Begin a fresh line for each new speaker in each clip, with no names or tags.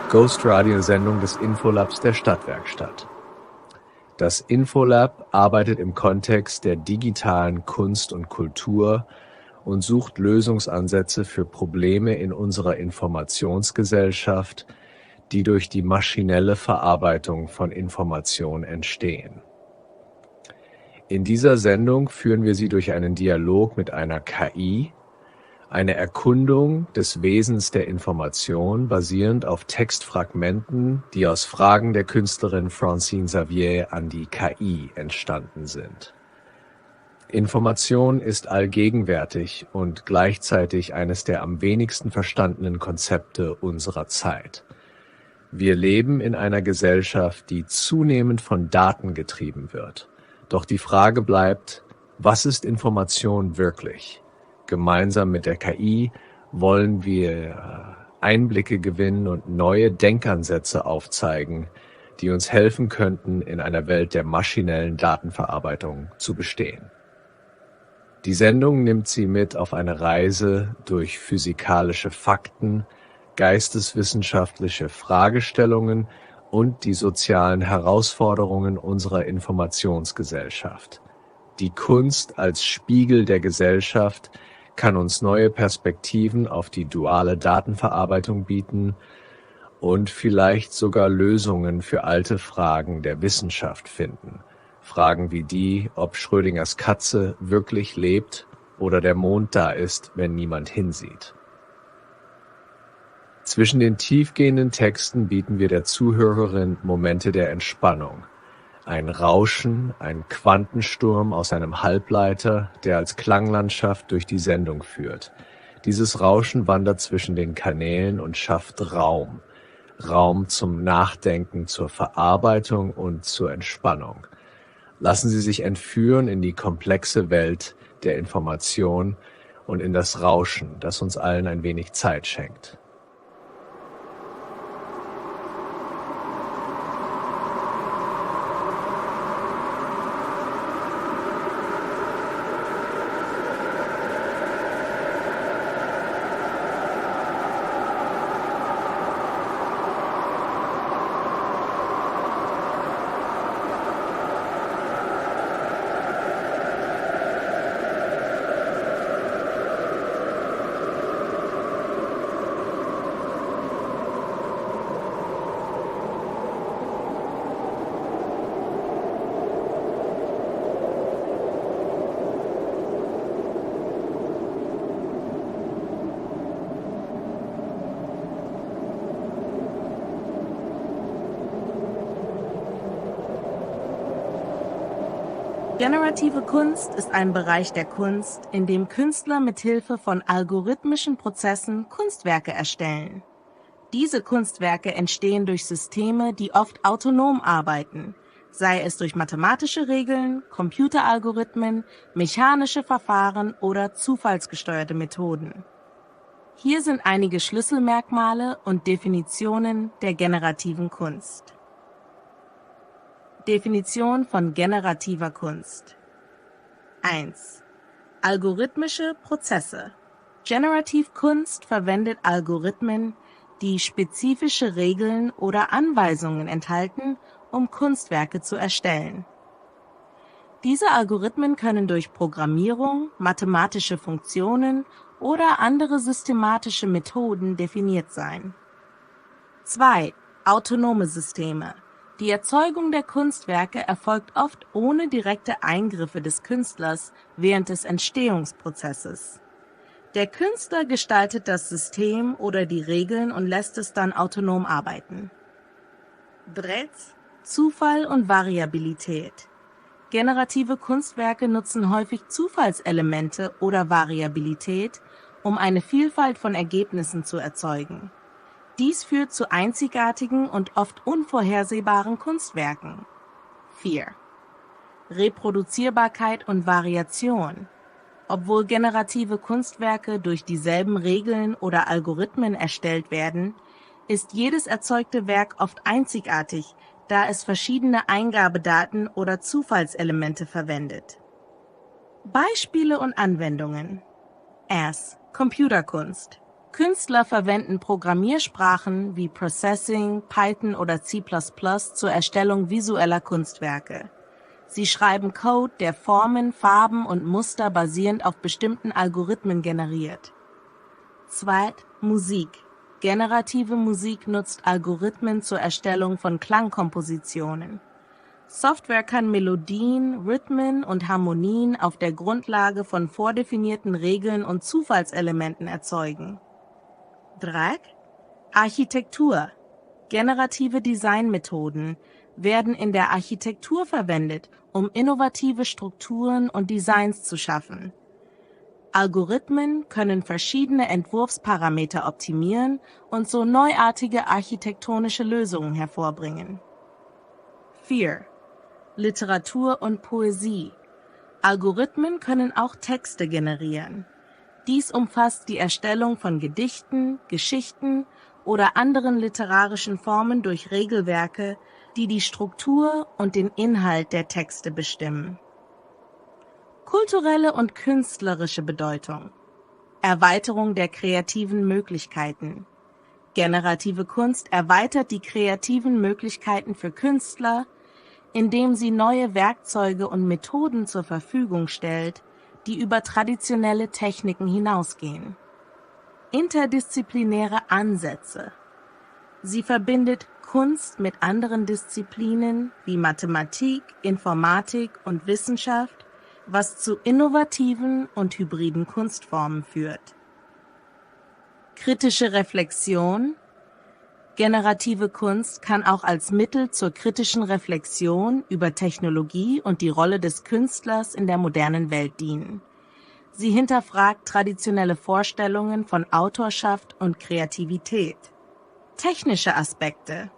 Ghost-Radio-Sendung des Infolabs der Stadtwerkstatt. Das Infolab arbeitet im Kontext der digitalen Kunst und Kultur und sucht Lösungsansätze für Probleme in unserer Informationsgesellschaft, die durch die maschinelle Verarbeitung von Information entstehen. In dieser Sendung führen wir Sie durch einen Dialog mit einer KI, eine Erkundung des Wesens der Information basierend auf Textfragmenten, die aus Fragen der Künstlerin Francine Xavier an die KI entstanden sind. Information ist allgegenwärtig und gleichzeitig eines der am wenigsten verstandenen Konzepte unserer Zeit. Wir leben in einer Gesellschaft, die zunehmend von Daten getrieben wird. Doch die Frage bleibt, was ist Information wirklich? Gemeinsam mit der KI wollen wir Einblicke gewinnen und neue Denkansätze aufzeigen, die uns helfen könnten, in einer Welt der maschinellen Datenverarbeitung zu bestehen. Die Sendung nimmt Sie mit auf eine Reise durch physikalische Fakten, geisteswissenschaftliche Fragestellungen und die sozialen Herausforderungen unserer Informationsgesellschaft. Die Kunst als Spiegel der Gesellschaft kann uns neue Perspektiven auf die duale Datenverarbeitung bieten und vielleicht sogar Lösungen für alte Fragen der Wissenschaft finden. Fragen wie die, ob Schrödingers Katze wirklich lebt oder der Mond da ist, wenn niemand hinsieht. Zwischen den tiefgehenden Texten bieten wir der Zuhörerin Momente der Entspannung. Ein Rauschen, ein Quantensturm aus einem Halbleiter, der als Klanglandschaft durch die Sendung führt. Dieses Rauschen wandert zwischen den Kanälen und schafft Raum. Raum zum Nachdenken, zur Verarbeitung und zur Entspannung. Lassen Sie sich entführen in die komplexe Welt der Information und in das Rauschen, das uns allen ein wenig Zeit schenkt.
Generative Kunst ist ein Bereich der Kunst, in dem Künstler mithilfe von algorithmischen Prozessen Kunstwerke erstellen. Diese Kunstwerke entstehen durch Systeme, die oft autonom arbeiten, sei es durch mathematische Regeln, Computeralgorithmen, mechanische Verfahren oder zufallsgesteuerte Methoden. Hier sind einige Schlüsselmerkmale und Definitionen der generativen Kunst. Definition von generativer Kunst. 1. Algorithmische Prozesse. Generative Kunst verwendet Algorithmen, die spezifische Regeln oder Anweisungen enthalten, um Kunstwerke zu erstellen. Diese Algorithmen können durch Programmierung, mathematische Funktionen oder andere systematische Methoden definiert sein. 2. Autonome Systeme. Die Erzeugung der Kunstwerke erfolgt oft ohne direkte Eingriffe des Künstlers während des Entstehungsprozesses. Der Künstler gestaltet das System oder die Regeln und lässt es dann autonom arbeiten. 3. Zufall und Variabilität. Generative Kunstwerke nutzen häufig Zufallselemente oder Variabilität, um eine Vielfalt von Ergebnissen zu erzeugen. Dies führt zu einzigartigen und oft unvorhersehbaren Kunstwerken. 4. Reproduzierbarkeit und Variation. Obwohl generative Kunstwerke durch dieselben Regeln oder Algorithmen erstellt werden, ist jedes erzeugte Werk oft einzigartig, da es verschiedene Eingabedaten oder Zufallselemente verwendet. Beispiele und Anwendungen. Computerkunst. Künstler verwenden Programmiersprachen wie Processing, Python oder C++ zur Erstellung visueller Kunstwerke. Sie schreiben Code, der Formen, Farben und Muster basierend auf bestimmten Algorithmen generiert. 2. Musik. Generative Musik nutzt Algorithmen zur Erstellung von Klangkompositionen. Software kann Melodien, Rhythmen und Harmonien auf der Grundlage von vordefinierten Regeln und Zufallselementen erzeugen. 3. Architektur. Generative Designmethoden werden in der Architektur verwendet, um innovative Strukturen und Designs zu schaffen. Algorithmen können verschiedene Entwurfsparameter optimieren und so neuartige architektonische Lösungen hervorbringen. 4. Literatur und Poesie. Algorithmen können auch Texte generieren. Dies umfasst die Erstellung von Gedichten, Geschichten oder anderen literarischen Formen durch Regelwerke, die die Struktur und den Inhalt der Texte bestimmen. Kulturelle und künstlerische Bedeutung. Erweiterung der kreativen Möglichkeiten. Generative Kunst erweitert die kreativen Möglichkeiten für Künstler, indem sie neue Werkzeuge und Methoden zur Verfügung stellt, die über traditionelle Techniken hinausgehen. Interdisziplinäre Ansätze. Sie verbindet Kunst mit anderen Disziplinen wie Mathematik, Informatik und Wissenschaft, was zu innovativen und hybriden Kunstformen führt. Kritische Reflexion. Generative Kunst kann auch als Mittel zur kritischen Reflexion über Technologie und die Rolle des Künstlers in der modernen Welt dienen. Sie hinterfragt traditionelle Vorstellungen von Autorschaft und Kreativität. Technische Aspekte.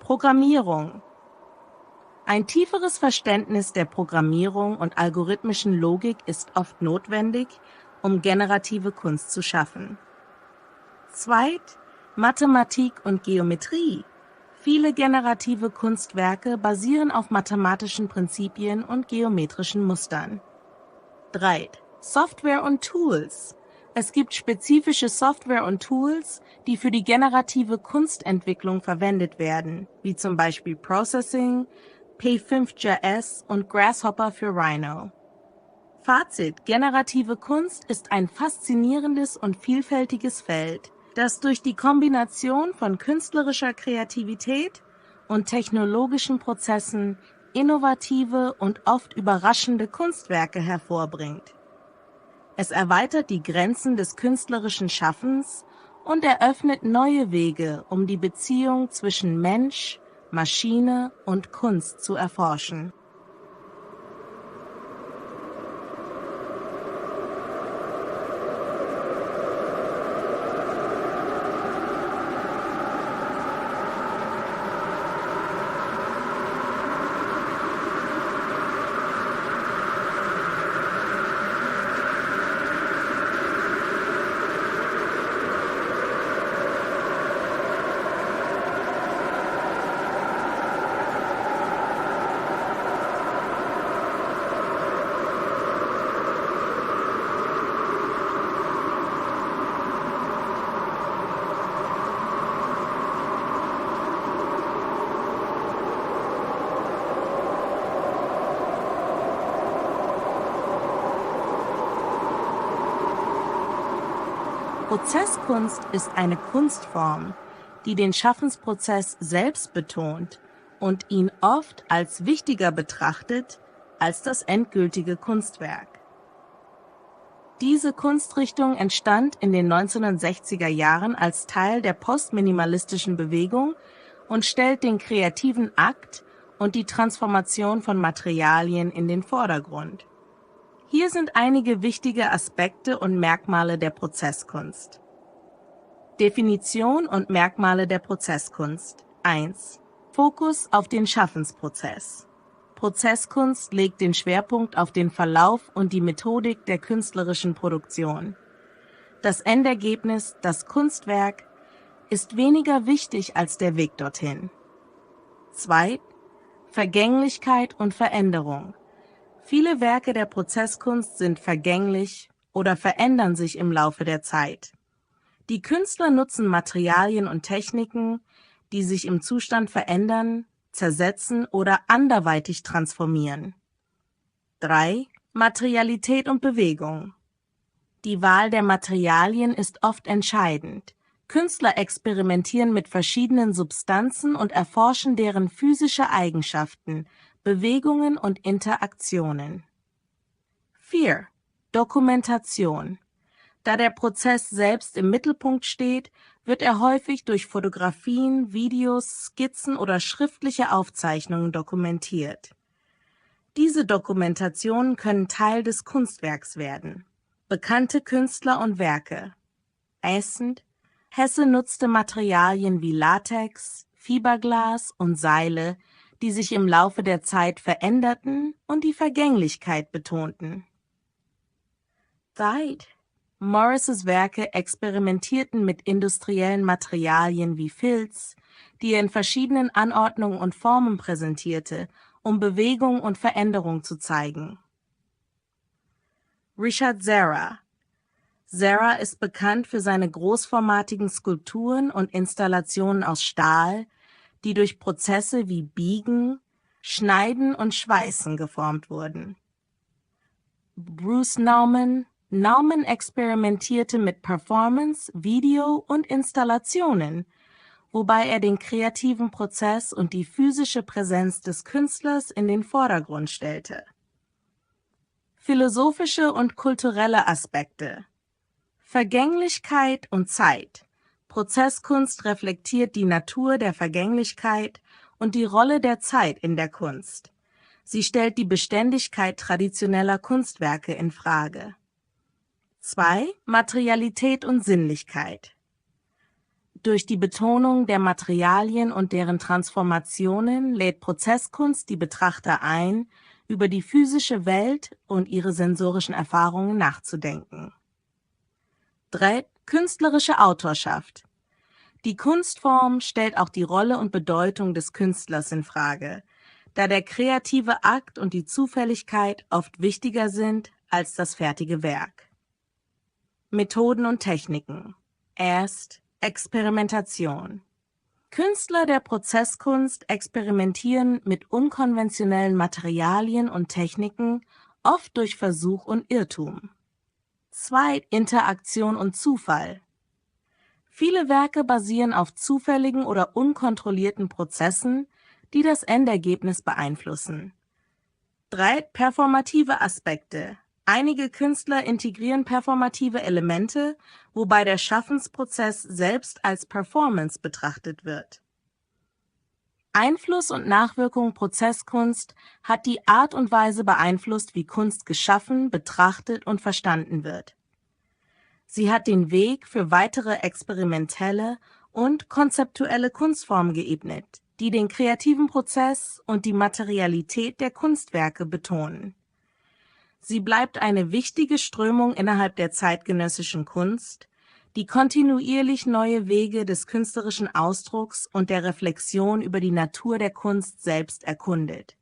Programmierung. Ein tieferes Verständnis der Programmierung und algorithmischen Logik ist oft notwendig, um generative Kunst zu schaffen. 2. Mathematik und Geometrie. Viele generative Kunstwerke basieren auf mathematischen Prinzipien und geometrischen Mustern. 3. Software und Tools. Es gibt spezifische Software und Tools, die für die generative Kunstentwicklung verwendet werden, wie zum Beispiel Processing, P5.js und Grasshopper für Rhino. Fazit: Generative Kunst ist ein faszinierendes und vielfältiges Feld, das durch die Kombination von künstlerischer Kreativität und technologischen Prozessen innovative und oft überraschende Kunstwerke hervorbringt. Es erweitert die Grenzen des künstlerischen Schaffens und eröffnet neue Wege, um die Beziehung zwischen Mensch, Maschine und Kunst zu erforschen. Prozesskunst ist eine Kunstform, die den Schaffensprozess selbst betont und ihn oft als wichtiger betrachtet als das endgültige Kunstwerk. Diese Kunstrichtung entstand in den 1960er Jahren als Teil der postminimalistischen Bewegung und stellt den kreativen Akt und die Transformation von Materialien in den Vordergrund. Hier sind einige wichtige Aspekte und Merkmale der Prozesskunst. Definition und Merkmale der Prozesskunst. 1. Fokus auf den Schaffensprozess. Prozesskunst legt den Schwerpunkt auf den Verlauf und die Methodik der künstlerischen Produktion. Das Endergebnis, das Kunstwerk, ist weniger wichtig als der Weg dorthin. 2. Vergänglichkeit und Veränderung. Viele Werke der Prozesskunst sind vergänglich oder verändern sich im Laufe der Zeit. Die Künstler nutzen Materialien und Techniken, die sich im Zustand verändern, zersetzen oder anderweitig transformieren. 3. Materialität und Bewegung. Die Wahl der Materialien ist oft entscheidend. Künstler experimentieren mit verschiedenen Substanzen und erforschen deren physische Eigenschaften, Bewegungen und Interaktionen. 4. Dokumentation. Da der Prozess selbst im Mittelpunkt steht, wird er häufig durch Fotografien, Videos, Skizzen oder schriftliche Aufzeichnungen dokumentiert. Diese Dokumentationen können Teil des Kunstwerks werden. Bekannte Künstler und Werke. Hesse nutzte Materialien wie Latex, Fiberglas und Seile, die sich im Laufe der Zeit veränderten und die Vergänglichkeit betonten. Morrises Werke experimentierten mit industriellen Materialien wie Filz, die er in verschiedenen Anordnungen und Formen präsentierte, um Bewegung und Veränderung zu zeigen. Richard Serra. Serra ist bekannt für seine großformatigen Skulpturen und Installationen aus Stahl, die durch Prozesse wie Biegen, Schneiden und Schweißen geformt wurden. Bruce Nauman. Nauman experimentierte mit Performance, Video und Installationen, wobei er den kreativen Prozess und die physische Präsenz des Künstlers in den Vordergrund stellte. Philosophische und kulturelle Aspekte. Vergänglichkeit und Zeit. Prozesskunst reflektiert die Natur der Vergänglichkeit und die Rolle der Zeit in der Kunst. Sie stellt die Beständigkeit traditioneller Kunstwerke in Frage. 2. Materialität und Sinnlichkeit. Durch die Betonung der Materialien und deren Transformationen lädt Prozesskunst die Betrachter ein, über die physische Welt und ihre sensorischen Erfahrungen nachzudenken. 3. Künstlerische Autorschaft. Die Kunstform stellt auch die Rolle und Bedeutung des Künstlers in Frage, da der kreative Akt und die Zufälligkeit oft wichtiger sind als das fertige Werk. Methoden und Techniken. Experimentation. Künstler der Prozesskunst experimentieren mit unkonventionellen Materialien und Techniken, oft durch Versuch und Irrtum. 2. Interaktion und Zufall. Viele Werke basieren auf zufälligen oder unkontrollierten Prozessen, die das Endergebnis beeinflussen. 3. Performative Aspekte. Einige Künstler integrieren performative Elemente, wobei der Schaffensprozess selbst als Performance betrachtet wird. Einfluss und Nachwirkung Prozesskunst hat die Art und Weise beeinflusst, wie Kunst geschaffen, betrachtet und verstanden wird. Sie hat den Weg für weitere experimentelle und konzeptuelle Kunstformen geebnet, die den kreativen Prozess und die Materialität der Kunstwerke betonen. Sie bleibt eine wichtige Strömung innerhalb der zeitgenössischen Kunst, die kontinuierlich neue Wege des künstlerischen Ausdrucks und der Reflexion über die Natur der Kunst selbst erkundet.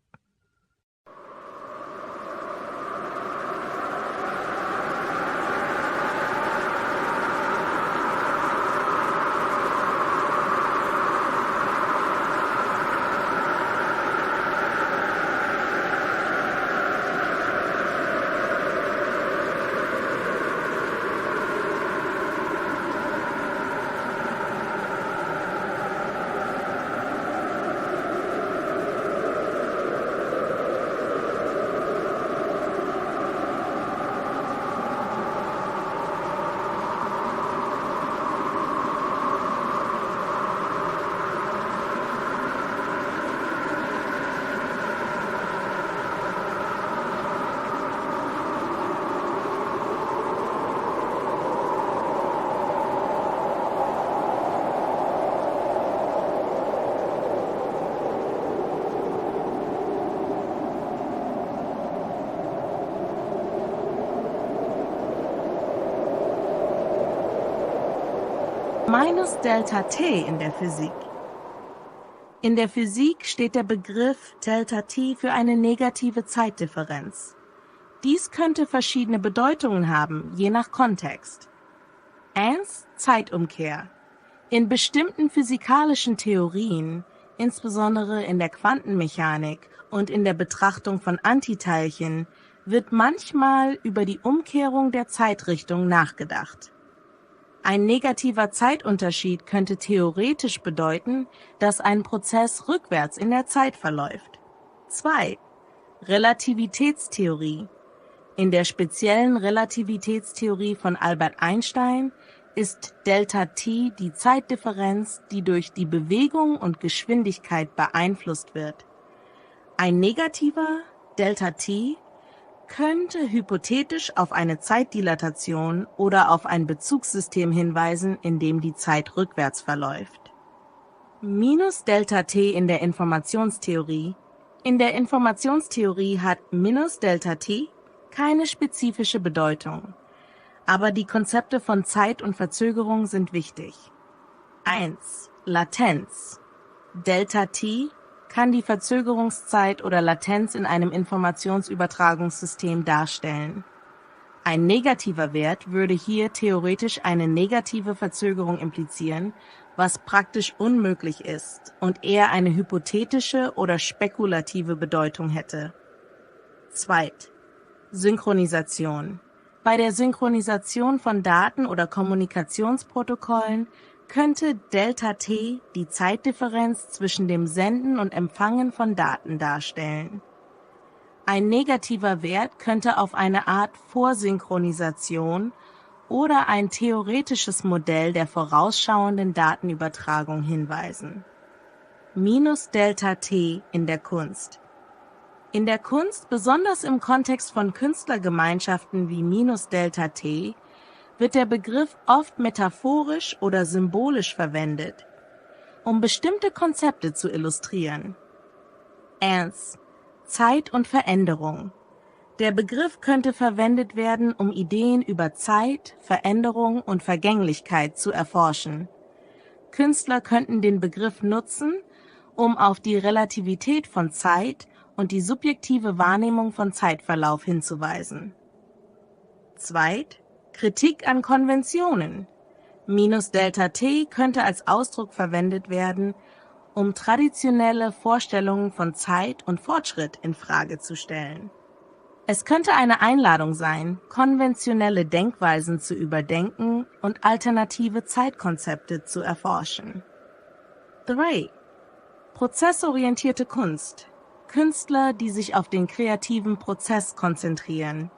Minus Delta T in der Physik. In der Physik steht der Begriff Delta T für eine negative Zeitdifferenz. Dies könnte verschiedene Bedeutungen haben, je nach Kontext. 1. Zeitumkehr. In bestimmten physikalischen Theorien, insbesondere in der Quantenmechanik und in der Betrachtung von Antiteilchen, wird manchmal über die Umkehrung der Zeitrichtung nachgedacht. Ein negativer Zeitunterschied könnte theoretisch bedeuten, dass ein Prozess rückwärts in der Zeit verläuft. 2. Relativitätstheorie. In der speziellen Relativitätstheorie von Albert Einstein ist Delta-t die Zeitdifferenz, die durch die Bewegung und Geschwindigkeit beeinflusst wird. Ein negativer Delta-t könnte hypothetisch auf eine Zeitdilatation oder auf ein Bezugssystem hinweisen, in dem die Zeit rückwärts verläuft. Minus Delta-t in der Informationstheorie. In der Informationstheorie hat minus Delta-t keine spezifische Bedeutung. Aber die Konzepte von Zeit und Verzögerung sind wichtig. 1. Latenz. Delta-t kann die Verzögerungszeit oder Latenz in einem Informationsübertragungssystem darstellen. Ein negativer Wert würde hier theoretisch eine negative Verzögerung implizieren, was praktisch unmöglich ist und eher eine hypothetische oder spekulative Bedeutung hätte. 2. Synchronisation. Bei der Synchronisation von Daten oder Kommunikationsprotokollen könnte Delta-t die Zeitdifferenz zwischen dem Senden und Empfangen von Daten darstellen. Ein negativer Wert könnte auf eine Art Vorsynchronisation oder ein theoretisches Modell der vorausschauenden Datenübertragung hinweisen. Minus Delta-t in der Kunst. In der Kunst, besonders im Kontext von Künstlergemeinschaften wie minus Delta-t, wird der Begriff oft metaphorisch oder symbolisch verwendet, um bestimmte Konzepte zu illustrieren. 1. Zeit und Veränderung. Der Begriff könnte verwendet werden, um Ideen über Zeit, Veränderung und Vergänglichkeit zu erforschen. Künstler könnten den Begriff nutzen, um auf die Relativität von Zeit und die subjektive Wahrnehmung von Zeitverlauf hinzuweisen. 2. Kritik an Konventionen. Minus Delta-t könnte als Ausdruck verwendet werden, um traditionelle Vorstellungen von Zeit und Fortschritt in Frage zu stellen. Es könnte eine Einladung sein, konventionelle Denkweisen zu überdenken und alternative Zeitkonzepte zu erforschen. 3. Prozessorientierte Kunst. Künstler, die sich auf den kreativen Prozess konzentrieren,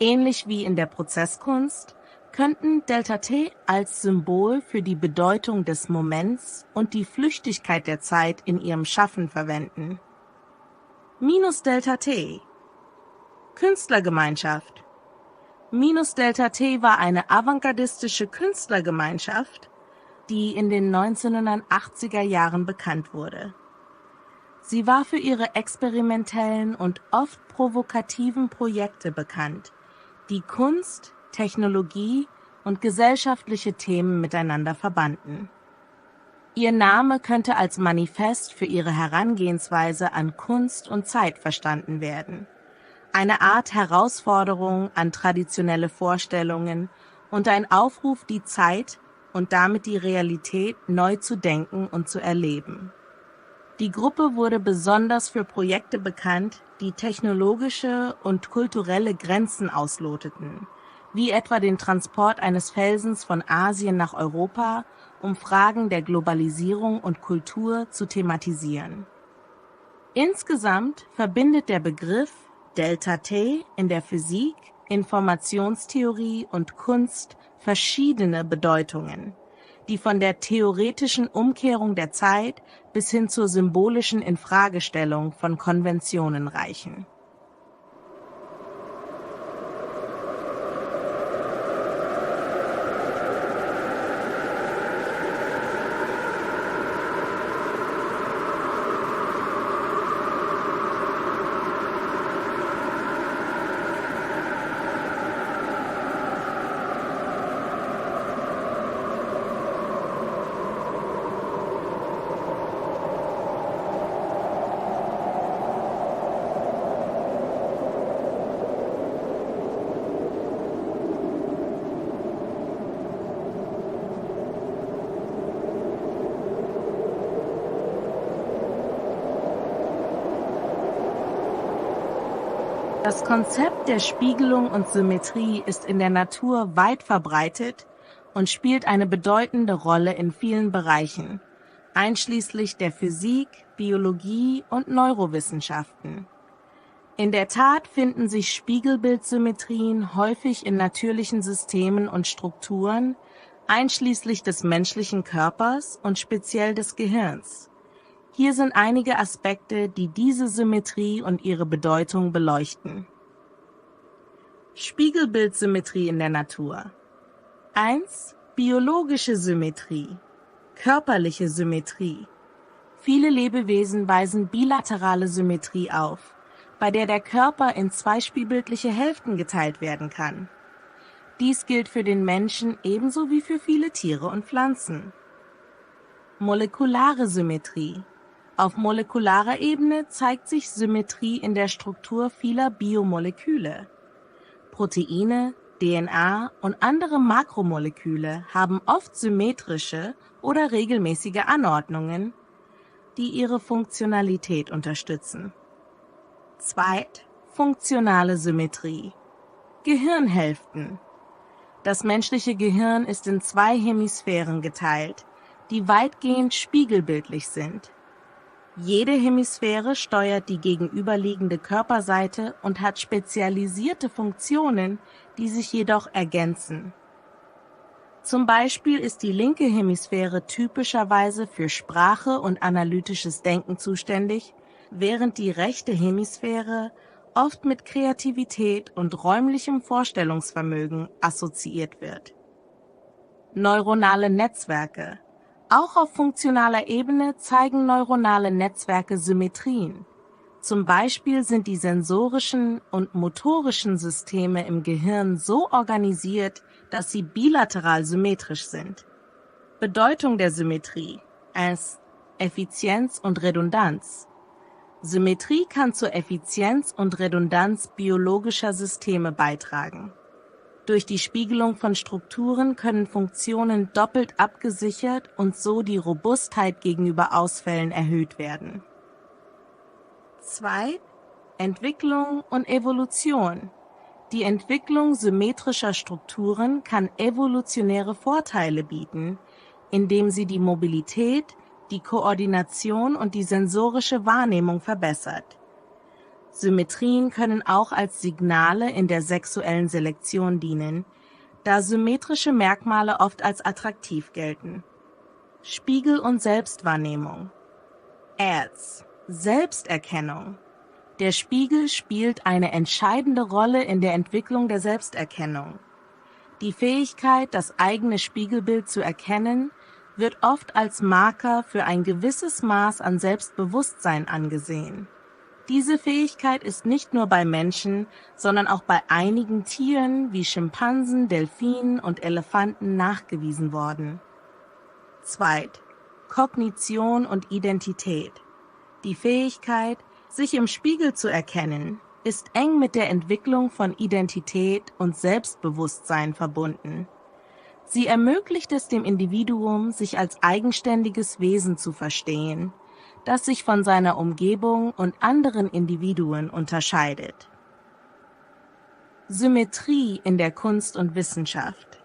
ähnlich wie in der Prozesskunst, könnten Delta-t als Symbol für die Bedeutung des Moments und die Flüchtigkeit der Zeit in ihrem Schaffen verwenden. Minus Delta-t. Künstlergemeinschaft. Minus Delta-t war eine avantgardistische Künstlergemeinschaft, die in den 1980er Jahren bekannt wurde. Sie war für ihre experimentellen und oft provokativen Projekte bekannt, die Kunst, Technologie und gesellschaftliche Themen miteinander verbanden. Ihr Name könnte als Manifest für ihre Herangehensweise an Kunst und Zeit verstanden werden. Eine Art Herausforderung an traditionelle Vorstellungen und ein Aufruf, die Zeit und damit die Realität neu zu denken und zu erleben. Die Gruppe wurde besonders für Projekte bekannt, die technologische und kulturelle Grenzen ausloteten, wie etwa den Transport eines Felsens von Asien nach Europa, um Fragen der Globalisierung und Kultur zu thematisieren. Insgesamt verbindet der Begriff Delta-t in der Physik, Informationstheorie und Kunst verschiedene Bedeutungen, die von der theoretischen Umkehrung der Zeit bis hin zur symbolischen Infragestellung von Konventionen reichen. Das Konzept der Spiegelung und Symmetrie ist in der Natur weit verbreitet und spielt eine bedeutende Rolle in vielen Bereichen, einschließlich der Physik, Biologie und Neurowissenschaften. In der Tat finden sich Spiegelbildsymmetrien häufig in natürlichen Systemen und Strukturen, einschließlich des menschlichen Körpers und speziell des Gehirns. Hier sind einige Aspekte, die diese Symmetrie und ihre Bedeutung beleuchten. Spiegelbildsymmetrie in der Natur. 1. Biologische Symmetrie. Körperliche Symmetrie. Viele Lebewesen weisen bilaterale Symmetrie auf, bei der der Körper in zwei spiegelbildliche Hälften geteilt werden kann. Dies gilt für den Menschen ebenso wie für viele Tiere und Pflanzen. Molekulare Symmetrie. Auf molekularer Ebene zeigt sich Symmetrie in der Struktur vieler Biomoleküle. Proteine, DNA und andere Makromoleküle haben oft symmetrische oder regelmäßige Anordnungen, die ihre Funktionalität unterstützen. 2. Funktionale Symmetrie. Gehirnhälften. Das menschliche Gehirn ist in zwei Hemisphären geteilt, die weitgehend spiegelbildlich sind. Jede Hemisphäre steuert die gegenüberliegende Körperseite und hat spezialisierte Funktionen, die sich jedoch ergänzen. Zum Beispiel ist die linke Hemisphäre typischerweise für Sprache und analytisches Denken zuständig, während die rechte Hemisphäre oft mit Kreativität und räumlichem Vorstellungsvermögen assoziiert wird. Neuronale Netzwerke. Auch auf funktionaler Ebene zeigen neuronale Netzwerke Symmetrien. Zum Beispiel sind die sensorischen und motorischen Systeme im Gehirn so organisiert, dass sie bilateral symmetrisch sind. Bedeutung der Symmetrie als Effizienz und Redundanz. Symmetrie kann zur Effizienz und Redundanz biologischer Systeme beitragen. Durch die Spiegelung von Strukturen können Funktionen doppelt abgesichert und so die Robustheit gegenüber Ausfällen erhöht werden. 2. Entwicklung und Evolution. Die Entwicklung symmetrischer Strukturen kann evolutionäre Vorteile bieten, indem sie die Mobilität, die Koordination und die sensorische Wahrnehmung verbessert. Symmetrien können auch als Signale in der sexuellen Selektion dienen, da symmetrische Merkmale oft als attraktiv gelten. Spiegel- und Selbstwahrnehmung. Ads. Selbsterkennung. Der Spiegel spielt eine entscheidende Rolle in der Entwicklung der Selbsterkennung. Die Fähigkeit, das eigene Spiegelbild zu erkennen, wird oft als Marker für ein gewisses Maß an Selbstbewusstsein angesehen. Diese Fähigkeit ist nicht nur bei Menschen, sondern auch bei einigen Tieren wie Schimpansen, Delfinen und Elefanten nachgewiesen worden. 2. Kognition und Identität. Die Fähigkeit, sich im Spiegel zu erkennen, ist eng mit der Entwicklung von Identität und Selbstbewusstsein verbunden. Sie ermöglicht es dem Individuum, sich als eigenständiges Wesen zu verstehen, das sich von seiner Umgebung und anderen Individuen unterscheidet. Symmetrie in der Kunst und Wissenschaft.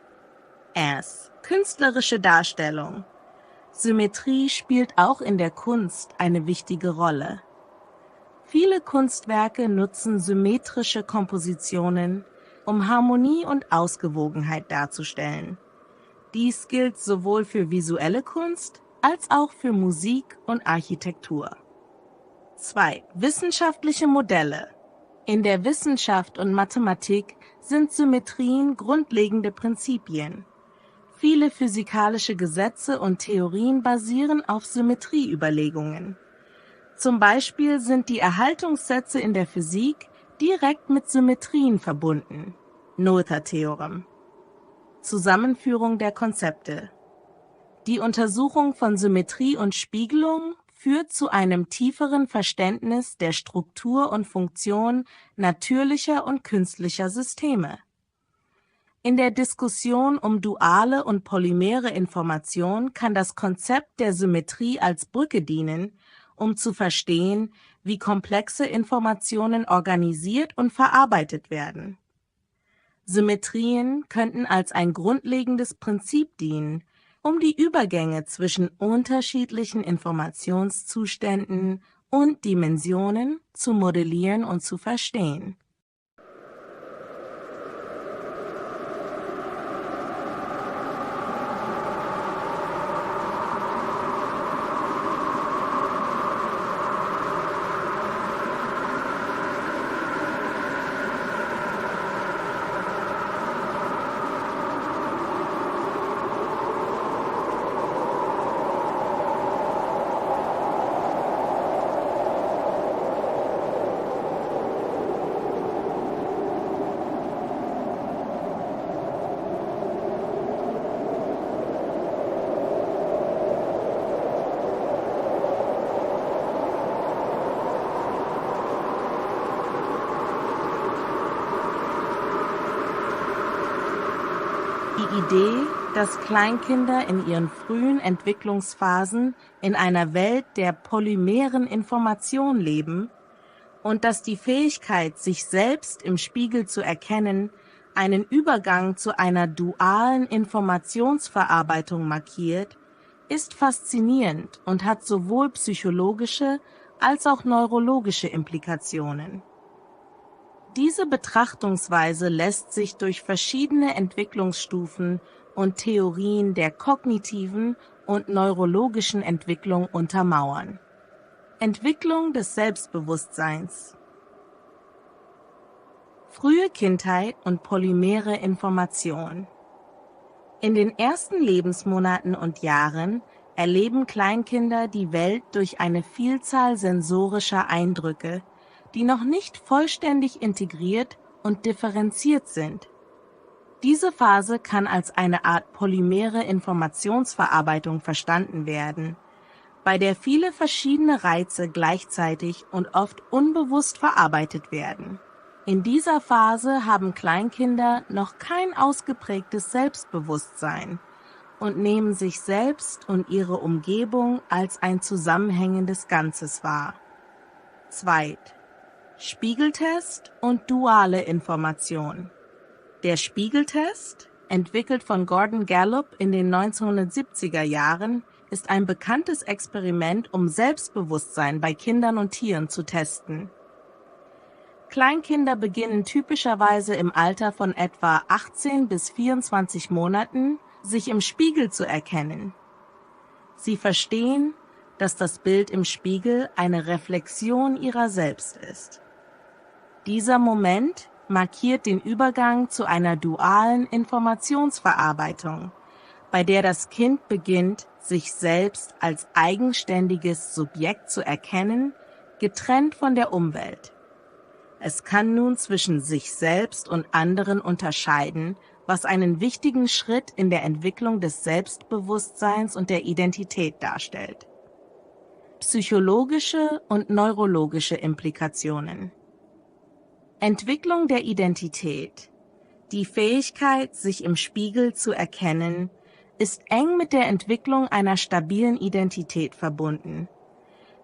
Künstlerische Darstellung. Symmetrie spielt auch in der Kunst eine wichtige Rolle. Viele Kunstwerke nutzen symmetrische Kompositionen, um Harmonie und Ausgewogenheit darzustellen. Dies gilt sowohl für visuelle Kunst als auch für Musik und Architektur. 2. Wissenschaftliche Modelle. In der Wissenschaft und Mathematik sind Symmetrien grundlegende Prinzipien. Viele physikalische Gesetze und Theorien basieren auf Symmetrieüberlegungen. Zum Beispiel sind die Erhaltungssätze in der Physik direkt mit Symmetrien verbunden. Noether-Theorem. Zusammenführung der Konzepte. Die Untersuchung von Symmetrie und Spiegelung führt zu einem tieferen Verständnis der Struktur und Funktion natürlicher und künstlicher Systeme. In der Diskussion um duale und polymere Information kann das Konzept der Symmetrie als Brücke dienen, um zu verstehen, wie komplexe Informationen organisiert und verarbeitet werden. Symmetrien könnten als ein grundlegendes Prinzip dienen, um die Übergänge zwischen unterschiedlichen Informationszuständen und Dimensionen zu modellieren und zu verstehen. Die Idee, dass Kleinkinder in ihren frühen Entwicklungsphasen in einer Welt der polymeren Information leben und dass die Fähigkeit, sich selbst im Spiegel zu erkennen, einen Übergang zu einer dualen Informationsverarbeitung markiert, ist faszinierend und hat sowohl psychologische als auch neurologische Implikationen. Diese Betrachtungsweise lässt sich durch verschiedene Entwicklungsstufen und Theorien der kognitiven und neurologischen Entwicklung untermauern. Entwicklung des Selbstbewusstseins. Frühe Kindheit und polymere Information. In den ersten Lebensmonaten und Jahren erleben Kleinkinder die Welt durch eine Vielzahl sensorischer Eindrücke, die noch nicht vollständig integriert und differenziert sind. Diese Phase kann als eine Art polymere Informationsverarbeitung verstanden werden, bei der viele verschiedene Reize gleichzeitig und oft unbewusst verarbeitet werden. In dieser Phase haben Kleinkinder noch kein ausgeprägtes Selbstbewusstsein und nehmen sich selbst und ihre Umgebung als ein zusammenhängendes Ganzes wahr. 2. Spiegeltest und duale Information. Der Spiegeltest, entwickelt von Gordon Gallup in den 1970er Jahren, ist ein bekanntes Experiment, um Selbstbewusstsein bei Kindern und Tieren zu testen. Kleinkinder beginnen typischerweise im Alter von etwa 18 bis 24 Monaten, sich im Spiegel zu erkennen. Sie verstehen, dass das Bild im Spiegel eine Reflexion ihrer selbst ist. Dieser Moment markiert den Übergang zu einer dualen Informationsverarbeitung, bei der das Kind beginnt, sich selbst als eigenständiges Subjekt zu erkennen, getrennt von der Umwelt. Es kann nun zwischen sich selbst und anderen unterscheiden, was einen wichtigen Schritt in der Entwicklung des Selbstbewusstseins und der Identität darstellt. Psychologische und neurologische Implikationen. Entwicklung der Identität. Die Fähigkeit, sich im Spiegel zu erkennen, ist eng mit der Entwicklung einer stabilen Identität verbunden.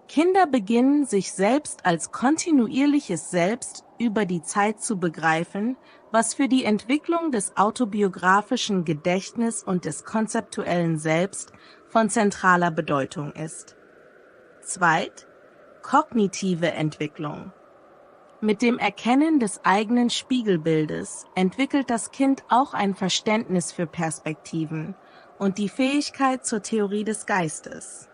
Kinder beginnen, sich selbst als kontinuierliches Selbst über die Zeit zu begreifen, was für die Entwicklung des autobiografischen Gedächtnisses und des konzeptuellen Selbst von zentraler Bedeutung ist. 2. Kognitive Entwicklung. Mit dem Erkennen des eigenen Spiegelbildes entwickelt das Kind auch ein Verständnis für Perspektiven und die Fähigkeit zur Theorie des Geistes.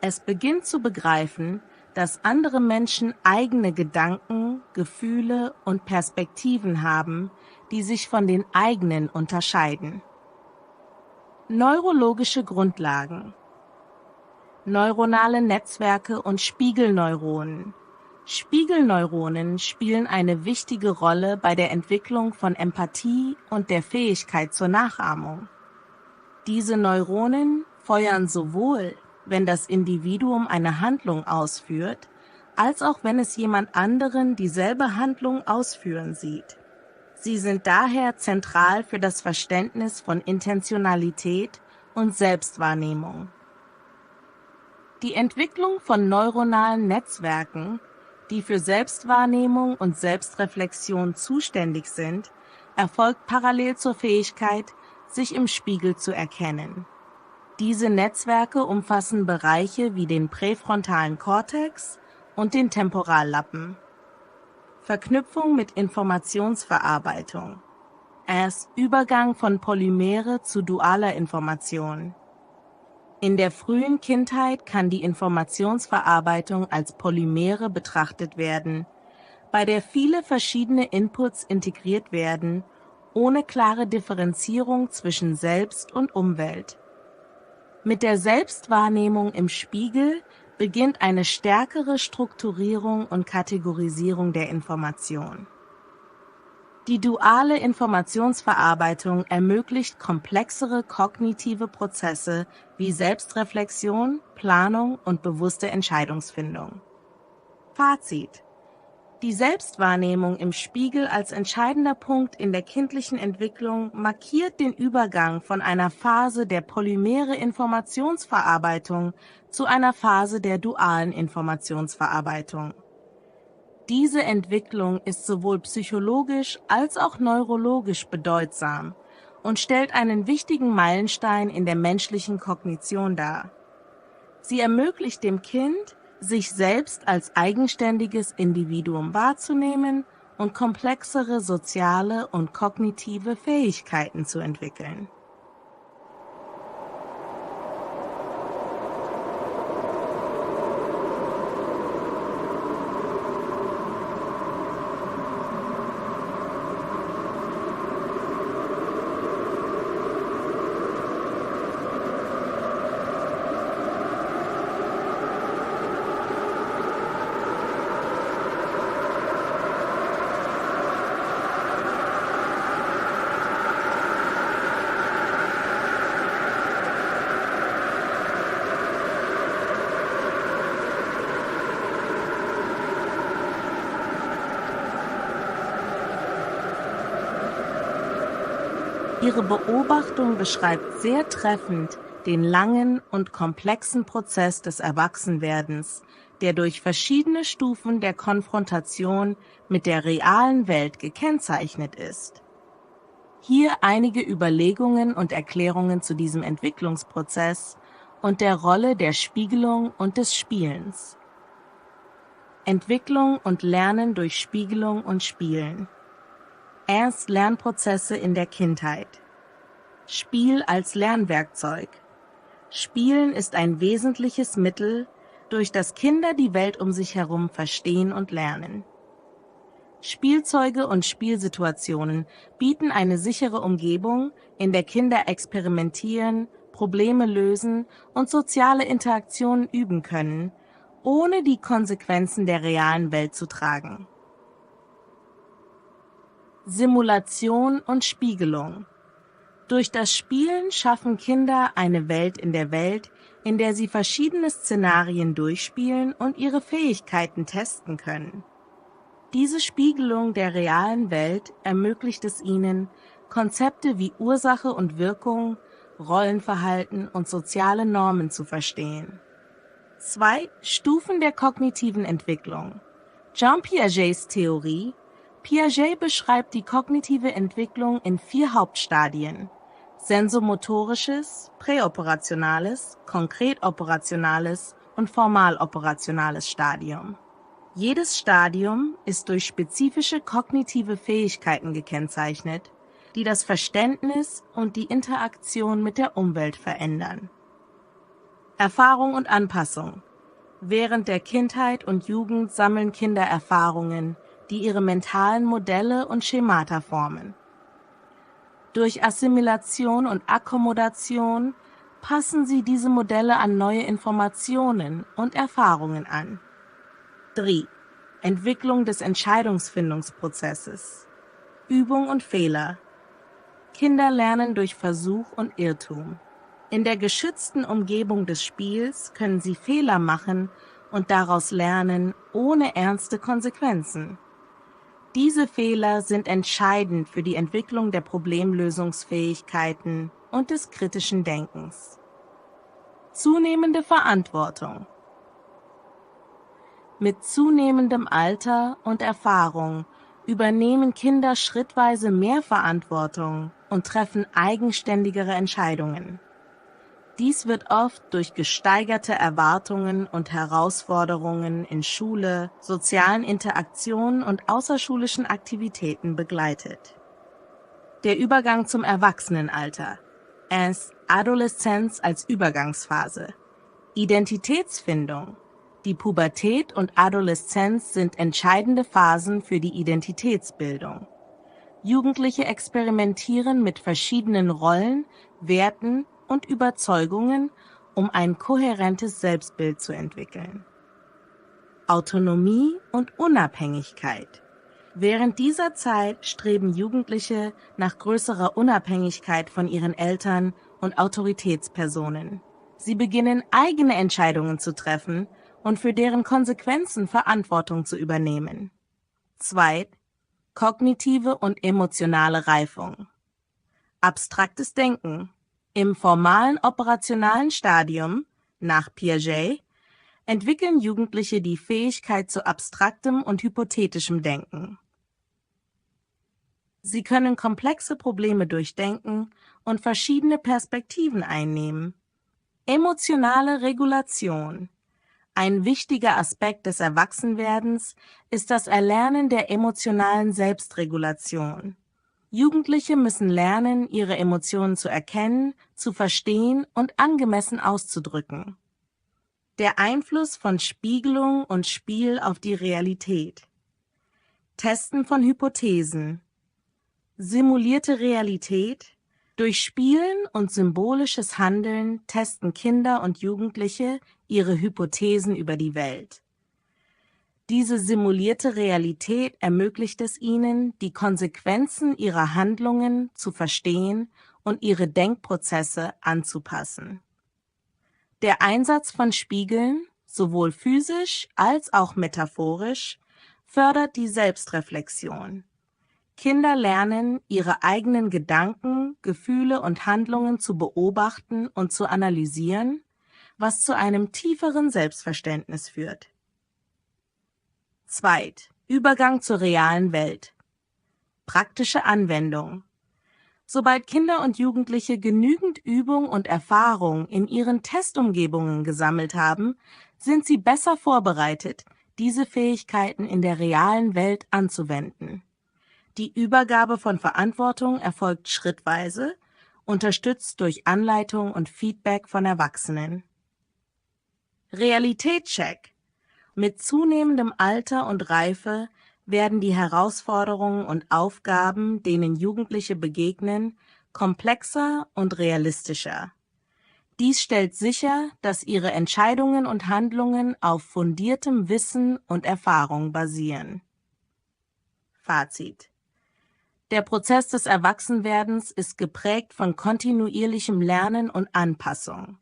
Es beginnt zu begreifen, dass andere Menschen eigene Gedanken, Gefühle und Perspektiven haben, die sich von den eigenen unterscheiden. Neurologische Grundlagen. Neuronale Netzwerke und Spiegelneuronen. Spiegelneuronen spielen eine wichtige Rolle bei der Entwicklung von Empathie und der Fähigkeit zur Nachahmung. Diese Neuronen feuern sowohl, wenn das Individuum eine Handlung ausführt, als auch wenn es jemand anderen dieselbe Handlung ausführen sieht. Sie sind daher zentral für das Verständnis von Intentionalität und Selbstwahrnehmung. Die Entwicklung von neuronalen Netzwerken, die für Selbstwahrnehmung und Selbstreflexion zuständig sind, erfolgt parallel zur Fähigkeit, sich im Spiegel zu erkennen. Diese Netzwerke umfassen Bereiche wie den präfrontalen Kortex und den Temporallappen. Verknüpfung mit Informationsverarbeitung. Erst Übergang von Polymere zu dualer Information. In der frühen Kindheit kann die Informationsverarbeitung als Polymere betrachtet werden, bei der viele verschiedene Inputs integriert werden, ohne klare Differenzierung zwischen Selbst und Umwelt. Mit der Selbstwahrnehmung im Spiegel beginnt eine stärkere Strukturierung und Kategorisierung der Information. Die duale Informationsverarbeitung ermöglicht komplexere kognitive Prozesse wie Selbstreflexion, Planung und bewusste Entscheidungsfindung. Fazit: Die Selbstwahrnehmung im Spiegel als entscheidender Punkt in der kindlichen Entwicklung markiert den Übergang von einer Phase der polymere Informationsverarbeitung zu einer Phase der dualen Informationsverarbeitung. Diese Entwicklung ist sowohl psychologisch als auch neurologisch bedeutsam und stellt einen wichtigen Meilenstein in der menschlichen Kognition dar. Sie ermöglicht dem Kind, sich selbst als eigenständiges Individuum wahrzunehmen und komplexere soziale und kognitive Fähigkeiten zu entwickeln. Ihre Beobachtung beschreibt sehr treffend den langen und komplexen Prozess des Erwachsenwerdens, der durch verschiedene Stufen der Konfrontation mit der realen Welt gekennzeichnet ist. Hier einige Überlegungen und Erklärungen zu diesem Entwicklungsprozess und der Rolle der Spiegelung und des Spielens. Entwicklung und Lernen durch Spiegelung und Spielen. Erst Lernprozesse in der Kindheit. Spiel als Lernwerkzeug. Spielen ist ein wesentliches Mittel, durch das Kinder die Welt um sich herum verstehen und lernen. Spielzeuge und Spielsituationen bieten eine sichere Umgebung, in der Kinder experimentieren, Probleme lösen und soziale Interaktionen üben können, ohne die Konsequenzen der realen Welt zu tragen. Simulation und Spiegelung. Durch das Spielen schaffen Kinder eine Welt, in der sie verschiedene Szenarien durchspielen und ihre Fähigkeiten testen können. Diese Spiegelung der realen Welt ermöglicht es ihnen, Konzepte wie Ursache und Wirkung, Rollenverhalten und soziale Normen zu verstehen. 2 Stufen der kognitiven Entwicklung. Jean Piagets Theorie. Piaget beschreibt die kognitive Entwicklung in 4 Hauptstadien: sensomotorisches, präoperationales, konkret-operationales und formal-operationales Stadium. Jedes Stadium ist durch spezifische kognitive Fähigkeiten gekennzeichnet, die das Verständnis und die Interaktion mit der Umwelt verändern. Erfahrung und Anpassung. Während der Kindheit und Jugend sammeln Kinder Erfahrungen, die ihre mentalen Modelle und Schemata formen. Durch Assimilation und Akkommodation passen sie diese Modelle an neue Informationen und Erfahrungen an. 3. Entwicklung des Entscheidungsfindungsprozesses. Übung und Fehler. Kinder lernen durch Versuch und Irrtum. In der geschützten Umgebung des Spiels können sie Fehler machen und daraus lernen, ohne ernste Konsequenzen. Diese Fehler sind entscheidend für die Entwicklung der Problemlösungsfähigkeiten und des kritischen Denkens. Zunehmende Verantwortung. Mit zunehmendem Alter und Erfahrung übernehmen Kinder schrittweise mehr Verantwortung und treffen eigenständigere Entscheidungen. Dies wird oft durch gesteigerte Erwartungen und Herausforderungen in Schule, sozialen Interaktionen und außerschulischen Aktivitäten begleitet. Der Übergang zum Erwachsenenalter. Adoleszenz als Übergangsphase. Identitätsfindung. Die Pubertät und Adoleszenz sind entscheidende Phasen für die Identitätsbildung. Jugendliche experimentieren mit verschiedenen Rollen, Werten und Überzeugungen, um ein kohärentes Selbstbild zu entwickeln. Autonomie und Unabhängigkeit. Während dieser Zeit streben Jugendliche nach größerer Unabhängigkeit von ihren Eltern und Autoritätspersonen. Sie beginnen, eigene Entscheidungen zu treffen und für deren Konsequenzen Verantwortung zu übernehmen. 2. Kognitive und emotionale Reifung. Abstraktes Denken. Im formalen operationalen Stadium, nach Piaget, entwickeln Jugendliche die Fähigkeit zu abstraktem und hypothetischem Denken. Sie können komplexe Probleme durchdenken und verschiedene Perspektiven einnehmen. Emotionale Regulation. Ein wichtiger Aspekt des Erwachsenwerdens ist das Erlernen der emotionalen Selbstregulation. Jugendliche müssen lernen, ihre Emotionen zu erkennen, zu verstehen und angemessen auszudrücken. Der Einfluss von Spiegelung und Spiel auf die Realität. Testen von Hypothesen. Simulierte Realität. Durch Spielen und symbolisches Handeln testen Kinder und Jugendliche ihre Hypothesen über die Welt. Diese simulierte Realität ermöglicht es ihnen, die Konsequenzen ihrer Handlungen zu verstehen und ihre Denkprozesse anzupassen. Der Einsatz von Spiegeln, sowohl physisch als auch metaphorisch, fördert die Selbstreflexion. Kinder lernen, ihre eigenen Gedanken, Gefühle und Handlungen zu beobachten und zu analysieren, was zu einem tieferen Selbstverständnis führt. 2. Übergang zur realen Welt. Praktische Anwendung. Sobald Kinder und Jugendliche genügend Übung und Erfahrung in ihren Testumgebungen gesammelt haben, sind sie besser vorbereitet, diese Fähigkeiten in der realen Welt anzuwenden. Die Übergabe von Verantwortung erfolgt schrittweise, unterstützt durch Anleitung und Feedback von Erwachsenen. Realitätscheck. Mit zunehmendem Alter und Reife werden die Herausforderungen und Aufgaben, denen Jugendliche begegnen, komplexer und realistischer. Dies stellt sicher, dass ihre Entscheidungen und Handlungen auf fundiertem Wissen und Erfahrung basieren. Fazit. Der Prozess des Erwachsenwerdens ist geprägt von kontinuierlichem Lernen und Anpassung.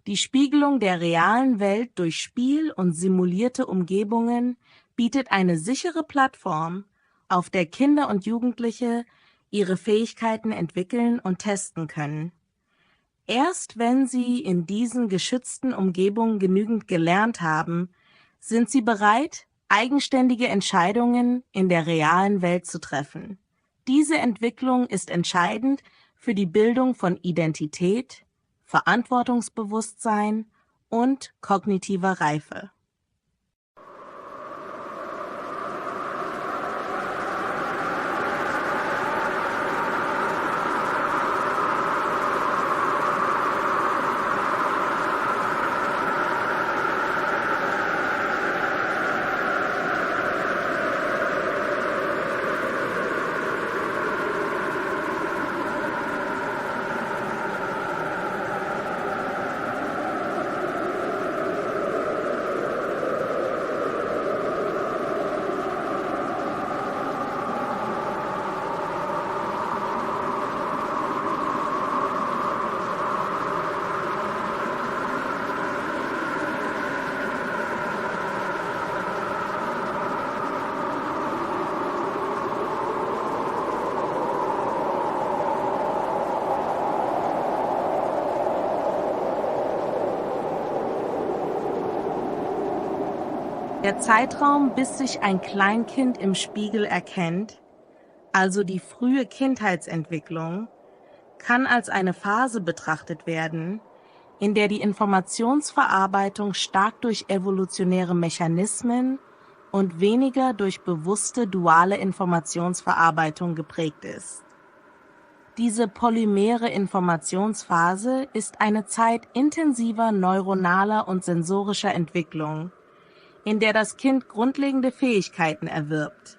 Die Spiegelung der realen Welt durch Spiel und simulierte Umgebungen bietet eine sichere Plattform, auf der Kinder und Jugendliche ihre Fähigkeiten entwickeln und testen können. Erst wenn sie in diesen geschützten Umgebungen genügend gelernt haben, sind sie bereit, eigenständige Entscheidungen in der realen Welt zu treffen. Diese Entwicklung ist entscheidend für die Bildung von Identität, Verantwortungsbewusstsein und kognitiver Reife. Der Zeitraum, bis sich ein Kleinkind im Spiegel erkennt, also die frühe Kindheitsentwicklung, kann als eine Phase betrachtet werden, in der die Informationsverarbeitung stark durch evolutionäre Mechanismen und weniger durch bewusste duale Informationsverarbeitung geprägt ist. Diese polymere Informationsphase ist eine Zeit intensiver neuronaler und sensorischer Entwicklung, in der das Kind grundlegende Fähigkeiten erwirbt,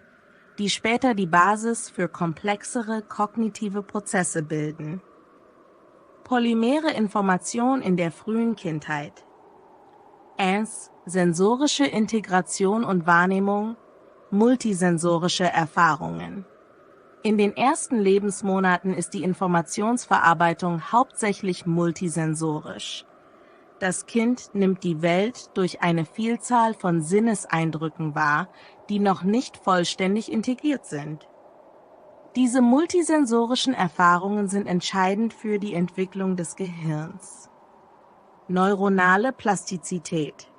die später die Basis für komplexere kognitive Prozesse bilden. Polymere Information in der frühen Kindheit. 1. Sensorische Integration und Wahrnehmung, multisensorische Erfahrungen. In den ersten Lebensmonaten ist die Informationsverarbeitung hauptsächlich multisensorisch. Das Kind nimmt die Welt durch eine Vielzahl von Sinneseindrücken wahr, die noch nicht vollständig integriert sind. Diese multisensorischen Erfahrungen sind entscheidend für die Entwicklung des Gehirns. Neuronale Plastizität.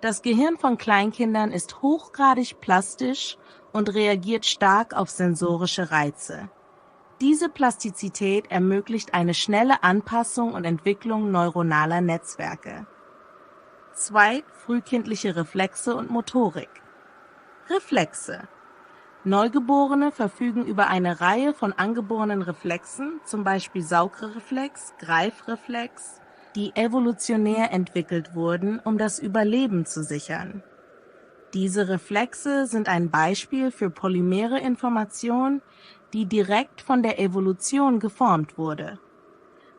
Das Gehirn von Kleinkindern ist hochgradig plastisch und reagiert stark auf sensorische Reize. Diese Plastizität ermöglicht eine schnelle Anpassung und Entwicklung neuronaler Netzwerke. 2. Frühkindliche Reflexe und Motorik. Reflexe. Neugeborene verfügen über eine Reihe von angeborenen Reflexen, zum Beispiel Saugreflex, Greifreflex, die evolutionär entwickelt wurden, um das Überleben zu sichern. Diese Reflexe sind ein Beispiel für polymere Information, die direkt von der Evolution geformt wurde.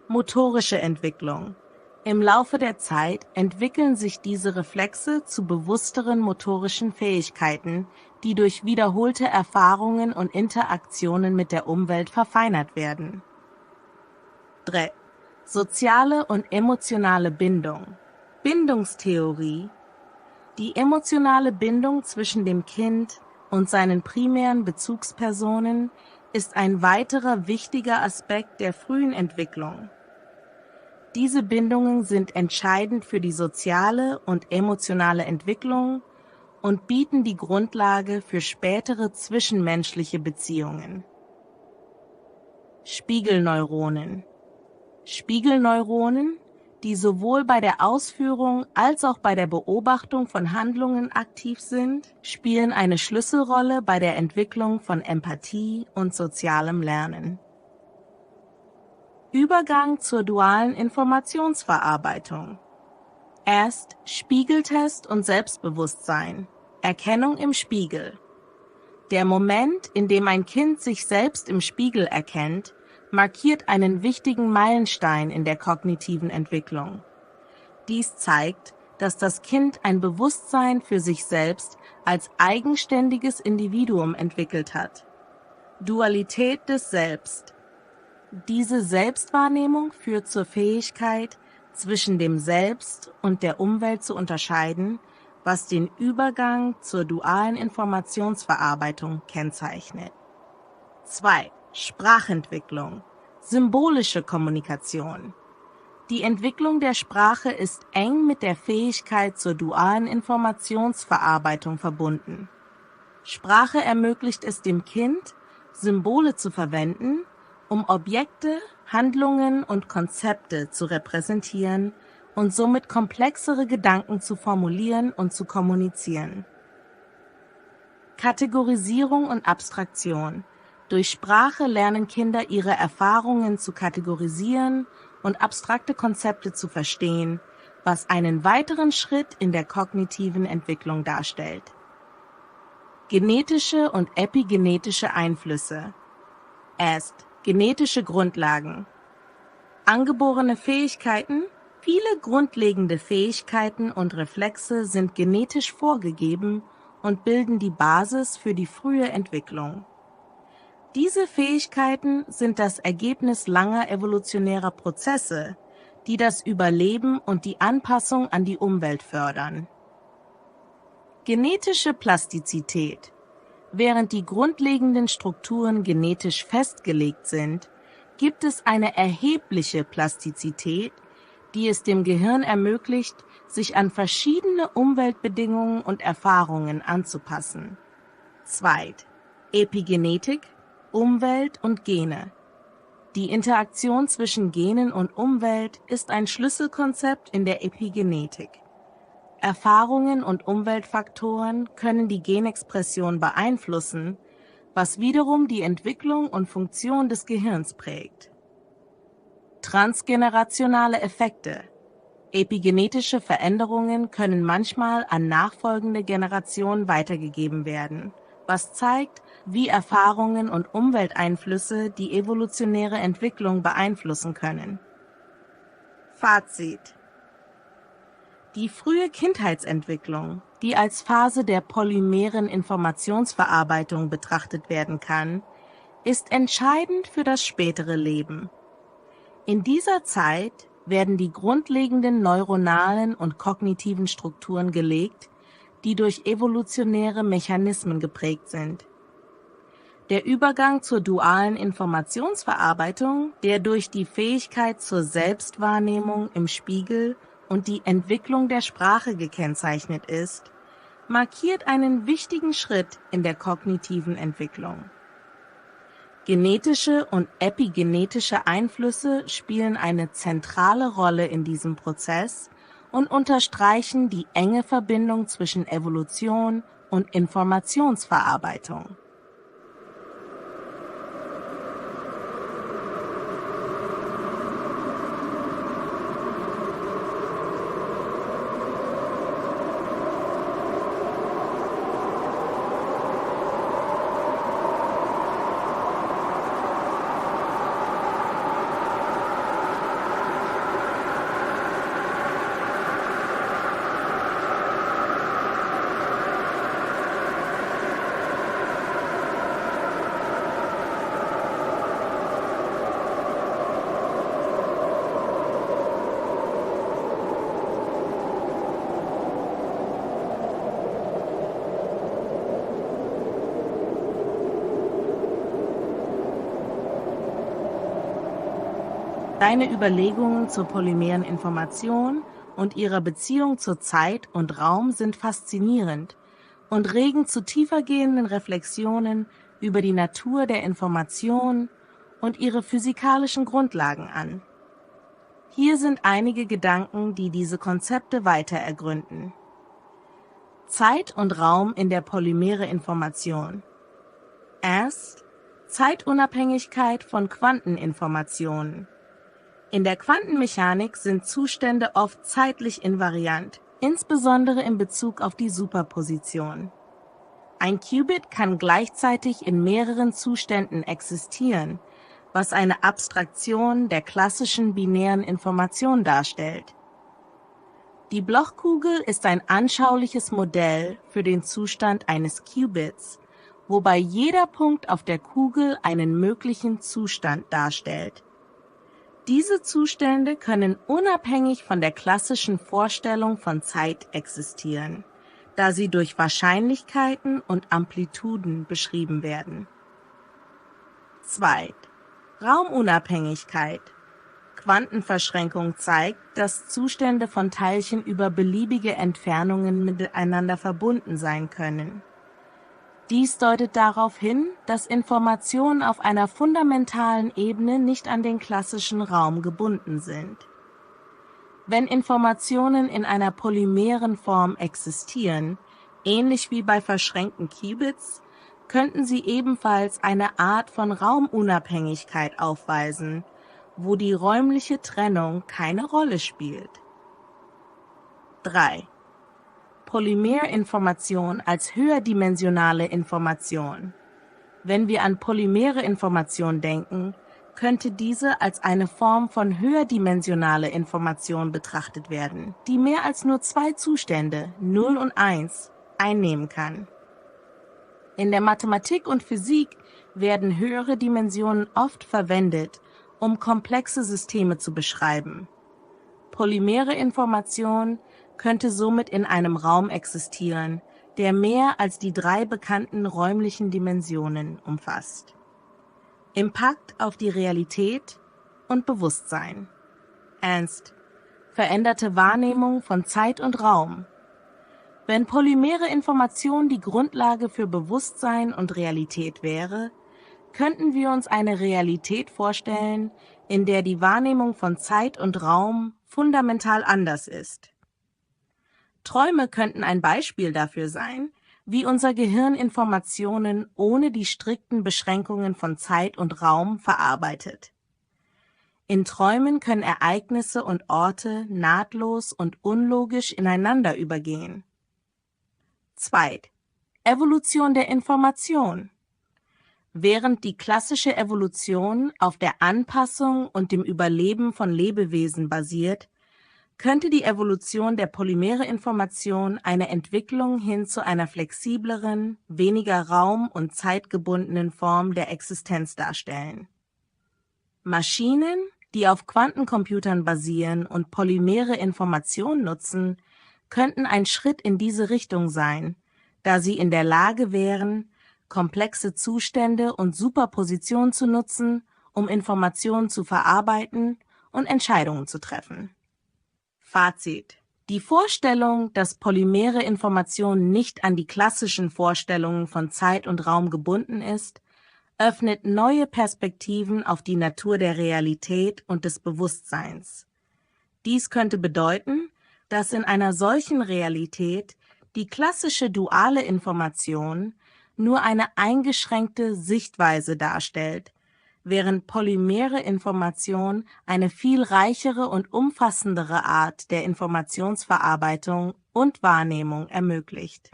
Motorische Entwicklung. Im Laufe der Zeit entwickeln sich diese Reflexe zu bewussteren motorischen Fähigkeiten, die durch wiederholte Erfahrungen und Interaktionen mit der Umwelt verfeinert werden. 3. Soziale und emotionale Bindung. Bindungstheorie. Die emotionale Bindung zwischen dem Kind und seinen primären Bezugspersonen ist ein weiterer wichtiger Aspekt der frühen Entwicklung. Diese Bindungen sind entscheidend für die soziale und emotionale Entwicklung und bieten die Grundlage für spätere zwischenmenschliche Beziehungen. Spiegelneuronen. Spiegelneuronen, die sowohl bei der Ausführung als auch bei der Beobachtung von Handlungen aktiv sind, spielen eine Schlüsselrolle bei der Entwicklung von Empathie und sozialem Lernen. Übergang zur dualen Informationsverarbeitung. Erst Spiegeltest und Selbstbewusstsein. Erkennung im Spiegel. Der Moment, in dem ein Kind sich selbst im Spiegel erkennt, markiert einen wichtigen Meilenstein in der kognitiven Entwicklung. Dies zeigt, dass das Kind ein Bewusstsein für sich selbst als eigenständiges Individuum entwickelt hat. Dualität des Selbst. Diese Selbstwahrnehmung führt zur Fähigkeit, zwischen dem Selbst und der Umwelt zu unterscheiden, was den Übergang zur dualen Informationsverarbeitung kennzeichnet. 2. Sprachentwicklung. Symbolische Kommunikation. Die Entwicklung der Sprache ist eng mit der Fähigkeit zur dualen Informationsverarbeitung verbunden. Sprache ermöglicht es dem Kind, Symbole zu verwenden, um Objekte, Handlungen und Konzepte zu repräsentieren und somit komplexere Gedanken zu formulieren und zu kommunizieren. Kategorisierung und Abstraktion. Durch Sprache lernen Kinder ihre Erfahrungen zu kategorisieren und abstrakte Konzepte zu verstehen, was einen weiteren Schritt in der kognitiven Entwicklung darstellt. Genetische und epigenetische Einflüsse. Erst genetische Grundlagen. Angeborene Fähigkeiten. Viele grundlegende Fähigkeiten und Reflexe sind genetisch vorgegeben und bilden die Basis für die frühe Entwicklung. Diese Fähigkeiten sind das Ergebnis langer evolutionärer Prozesse, die das Überleben und die Anpassung an die Umwelt fördern. Genetische Plastizität. Während die grundlegenden Strukturen genetisch festgelegt sind, gibt es eine erhebliche Plastizität, die es dem Gehirn ermöglicht, sich an verschiedene Umweltbedingungen und Erfahrungen anzupassen. 2. Epigenetik, Umwelt und Gene. Die Interaktion zwischen Genen und Umwelt ist ein Schlüsselkonzept in der Epigenetik. Erfahrungen und Umweltfaktoren können die Genexpression beeinflussen, was wiederum die Entwicklung und Funktion des Gehirns prägt. Transgenerationale Effekte. Epigenetische Veränderungen können manchmal an nachfolgende Generationen weitergegeben werden, was zeigt, wie Erfahrungen und Umwelteinflüsse die evolutionäre Entwicklung beeinflussen können. Fazit: Die frühe Kindheitsentwicklung, die als Phase der polymeren Informationsverarbeitung betrachtet werden kann, ist entscheidend für das spätere Leben. In dieser Zeit werden die grundlegenden neuronalen und kognitiven Strukturen gelegt, die durch evolutionäre Mechanismen geprägt sind. Der Übergang zur dualen Informationsverarbeitung, der durch die Fähigkeit zur Selbstwahrnehmung im Spiegel und die Entwicklung der Sprache gekennzeichnet ist, markiert einen wichtigen Schritt in der kognitiven Entwicklung. Genetische und epigenetische Einflüsse spielen eine zentrale Rolle in diesem Prozess und unterstreichen die enge Verbindung zwischen Evolution und Informationsverarbeitung. Deine Überlegungen zur polymeren Information und ihrer Beziehung zur Zeit und Raum sind faszinierend und regen zu tiefergehenden Reflexionen über die Natur der Information und ihre physikalischen Grundlagen an. Hier sind einige Gedanken, die diese Konzepte weiter ergründen. Zeit und Raum in der polymere Information. Erst Zeitunabhängigkeit von Quanteninformationen. In der Quantenmechanik sind Zustände oft zeitlich invariant, insbesondere in Bezug auf die Superposition. Ein Qubit kann gleichzeitig in mehreren Zuständen existieren, was eine Abstraktion der klassischen binären Information darstellt. Die Blochkugel ist ein anschauliches Modell für den Zustand eines Qubits, wobei jeder Punkt auf der Kugel einen möglichen Zustand darstellt. Diese Zustände können unabhängig von der klassischen Vorstellung von Zeit existieren, da sie durch Wahrscheinlichkeiten und Amplituden beschrieben werden. 2. Raumunabhängigkeit. Quantenverschränkung zeigt, dass Zustände von Teilchen über beliebige Entfernungen miteinander verbunden sein können. Dies deutet darauf hin, dass Informationen auf einer fundamentalen Ebene nicht an den klassischen Raum gebunden sind. Wenn Informationen in einer polymeren Form existieren, ähnlich wie bei verschränkten Qubits, könnten sie ebenfalls eine Art von Raumunabhängigkeit aufweisen, wo die räumliche Trennung keine Rolle spielt. 3. Polymerinformation als höherdimensionale Information. Wenn wir an polymere Information denken, könnte diese als eine Form von höherdimensionale Information betrachtet werden, die mehr als nur zwei Zustände, 0 und 1, einnehmen kann. In der Mathematik und Physik werden höhere Dimensionen oft verwendet, um komplexe Systeme zu beschreiben. Polymere Information könnte somit in einem Raum existieren, der mehr als die 3 bekannten räumlichen Dimensionen umfasst. Impact auf die Realität und Bewusstsein. Ernst. veränderte Wahrnehmung von Zeit und Raum. Wenn polymere Information die Grundlage für Bewusstsein und Realität wäre, könnten wir uns eine Realität vorstellen, in der die Wahrnehmung von Zeit und Raum fundamental anders ist. Träume könnten ein Beispiel dafür sein, wie unser Gehirn Informationen ohne die strikten Beschränkungen von Zeit und Raum verarbeitet. In Träumen können Ereignisse und Orte nahtlos und unlogisch ineinander übergehen. 2. Evolution der Information. Während die klassische Evolution auf der Anpassung und dem Überleben von Lebewesen basiert, könnte die Evolution der polymere Information eine Entwicklung hin zu einer flexibleren, weniger raum- und zeitgebundenen Form der Existenz darstellen. Maschinen, die auf Quantencomputern basieren und polymere Information nutzen, könnten ein Schritt in diese Richtung sein, da sie in der Lage wären, komplexe Zustände und Superposition zu nutzen, um Informationen zu verarbeiten und Entscheidungen zu treffen. Fazit: Die Vorstellung, dass polymere Information nicht an die klassischen Vorstellungen von Zeit und Raum gebunden ist, öffnet neue Perspektiven auf die Natur der Realität und des Bewusstseins. Dies könnte bedeuten, dass in einer solchen Realität die klassische duale Information nur eine eingeschränkte Sichtweise darstellt, während polymere Information eine viel reichere und umfassendere Art der Informationsverarbeitung und Wahrnehmung ermöglicht.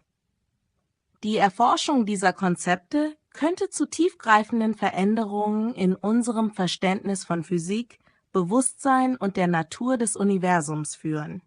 Die Erforschung dieser Konzepte könnte zu tiefgreifenden Veränderungen in unserem Verständnis von Physik, Bewusstsein und der Natur des Universums führen.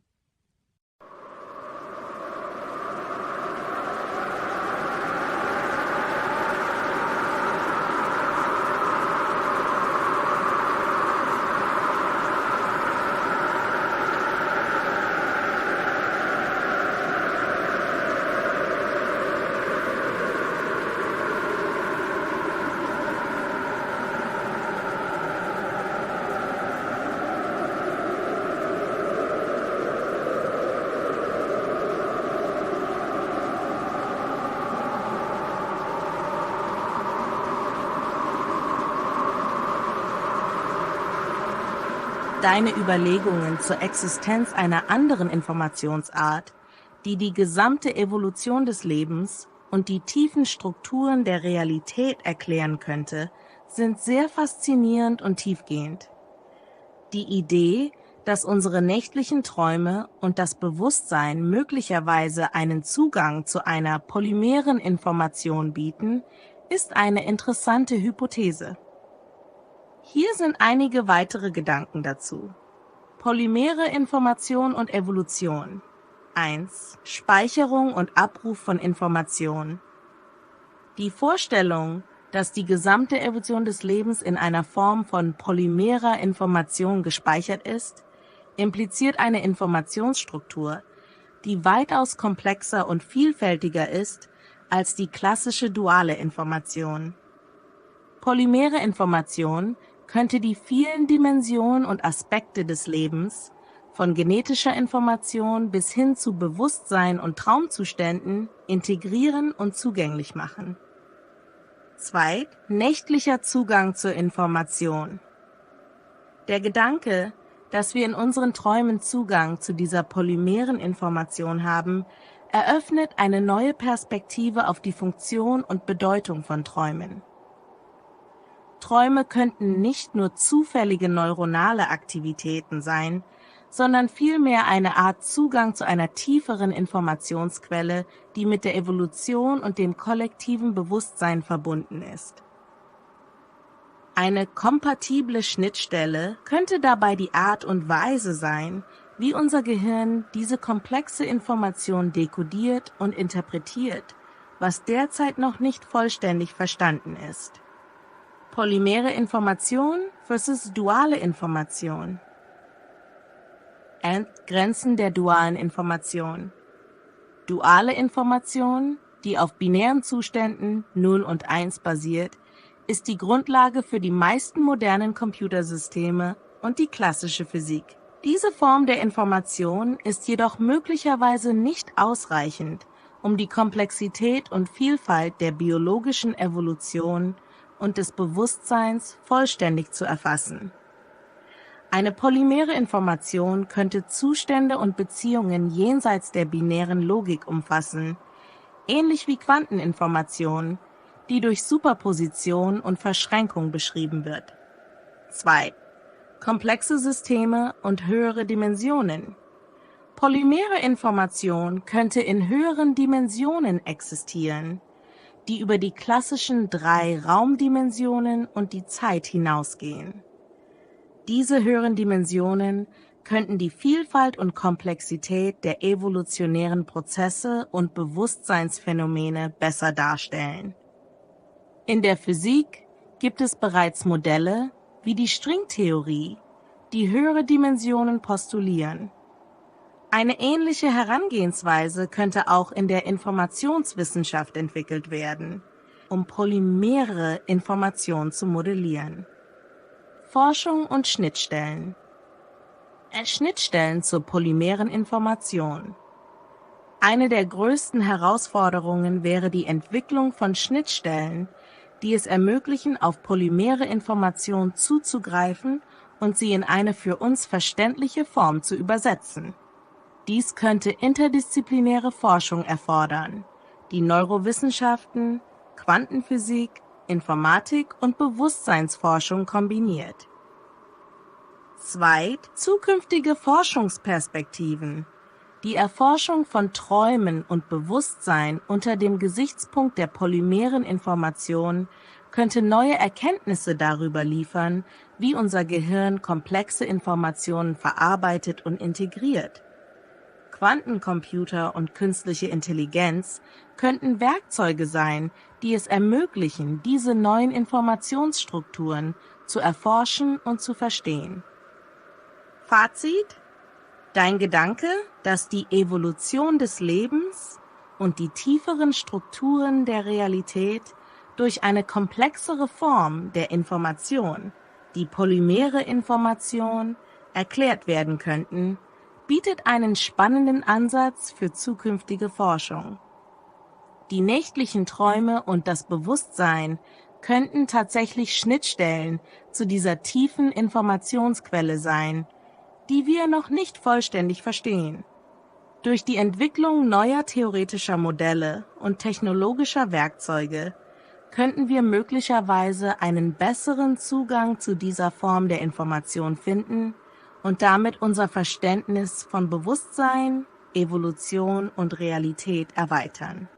Deine Überlegungen zur Existenz einer anderen Informationsart, die die gesamte Evolution des Lebens und die tiefen Strukturen der Realität erklären könnte, sind sehr faszinierend und tiefgehend. Die Idee, dass unsere nächtlichen Träume und das Bewusstsein möglicherweise einen Zugang zu einer polymeren Information bieten, ist eine interessante Hypothese. Hier sind einige weitere Gedanken dazu. Polymere Information und Evolution. 1. Speicherung und Abruf von Informationen. Die Vorstellung, dass die gesamte Evolution des Lebens in einer Form von polymerer Information gespeichert ist, impliziert eine Informationsstruktur, die weitaus komplexer und vielfältiger ist als die klassische duale Information. Polymere Information könnte die vielen Dimensionen und Aspekte des Lebens, von genetischer Information bis hin zu Bewusstsein und Traumzuständen, integrieren und zugänglich machen. 2. Nächtlicher Zugang zur Information. Der Gedanke, dass wir in unseren Träumen Zugang zu dieser polymeren Information haben, eröffnet eine neue Perspektive auf die Funktion und Bedeutung von Träumen. Träume könnten nicht nur zufällige neuronale Aktivitäten sein, sondern vielmehr eine Art Zugang zu einer tieferen Informationsquelle, die mit der Evolution und dem kollektiven Bewusstsein verbunden ist. Eine kompatible Schnittstelle könnte dabei die Art und Weise sein, wie unser Gehirn diese komplexe Information dekodiert und interpretiert, was derzeit noch nicht vollständig verstanden ist. Polymere Information versus duale Information. Grenzen der dualen Information. Duale Information, die auf binären Zuständen 0 und 1 basiert, ist die Grundlage für die meisten modernen Computersysteme und die klassische Physik. Diese Form der Information ist jedoch möglicherweise nicht ausreichend, um die Komplexität und Vielfalt der biologischen Evolution und des Bewusstseins vollständig zu erfassen. Eine polymere Information könnte Zustände und Beziehungen jenseits der binären Logik umfassen, ähnlich wie Quanteninformation, die durch Superposition und Verschränkung beschrieben wird. 2. Komplexe Systeme und höhere Dimensionen. Polymere Information könnte in höheren Dimensionen existieren, die über die klassischen 3 Raumdimensionen und die Zeit hinausgehen. Diese höheren Dimensionen könnten die Vielfalt und Komplexität der evolutionären Prozesse und Bewusstseinsphänomene besser darstellen. In der Physik gibt es bereits Modelle wie die Stringtheorie, die höhere Dimensionen postulieren. Eine ähnliche Herangehensweise könnte auch in der Informationswissenschaft entwickelt werden, um polymere Information zu modellieren. Forschung und Schnittstellen. Schnittstellen zur polymeren Information. Eine der größten Herausforderungen wäre die Entwicklung von Schnittstellen, die es ermöglichen, auf polymere Information zuzugreifen und sie in eine für uns verständliche Form zu übersetzen. Dies könnte interdisziplinäre Forschung erfordern, die Neurowissenschaften, Quantenphysik, Informatik und Bewusstseinsforschung kombiniert. 2. Zukünftige Forschungsperspektiven. Die Erforschung von Träumen und Bewusstsein unter dem Gesichtspunkt der polymeren Information könnte neue Erkenntnisse darüber liefern, wie unser Gehirn komplexe Informationen verarbeitet und integriert. Quantencomputer und künstliche Intelligenz könnten Werkzeuge sein, die es ermöglichen, diese neuen Informationsstrukturen zu erforschen und zu verstehen. Fazit: Dein Gedanke, dass die Evolution des Lebens und die tieferen Strukturen der Realität durch eine komplexere Form der Information, die polymere Information, erklärt werden könnten, bietet einen spannenden Ansatz für zukünftige Forschung. Die nächtlichen Träume und das Bewusstsein könnten tatsächlich Schnittstellen zu dieser tiefen Informationsquelle sein, die wir noch nicht vollständig verstehen. Durch die Entwicklung neuer theoretischer Modelle und technologischer Werkzeuge könnten wir möglicherweise einen besseren Zugang zu dieser Form der Information finden und damit unser Verständnis von Bewusstsein, Evolution und Realität erweitern.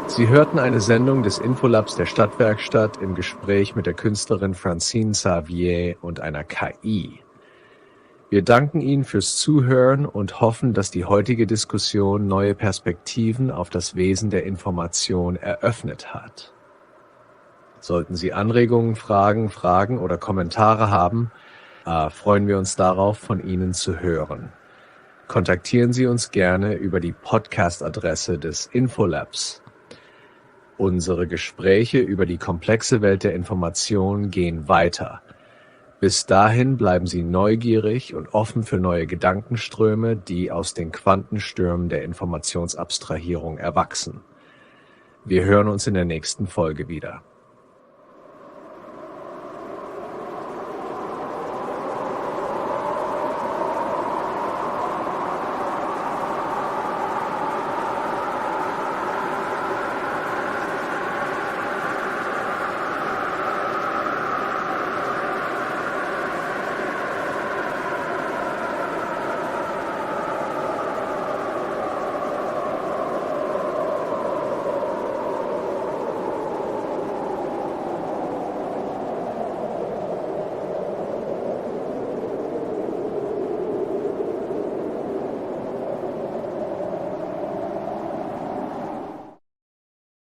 Sie hörten eine Sendung des Infolabs der Stadtwerkstatt im Gespräch mit der Künstlerin Francine Xavier und einer KI. Wir danken Ihnen fürs Zuhören und hoffen, dass die heutige Diskussion neue Perspektiven auf das Wesen der Information eröffnet hat. Sollten Sie Anregungen, Fragen oder Kommentare haben, freuen wir uns darauf, von Ihnen zu hören. Kontaktieren Sie uns gerne über die Podcast-Adresse des Infolabs. Unsere Gespräche über die komplexe Welt der Information gehen weiter. Bis dahin bleiben Sie neugierig und offen für neue Gedankenströme, die aus den Quantenstürmen der Informationsabstrahierung erwachsen. Wir hören uns in der nächsten Folge wieder.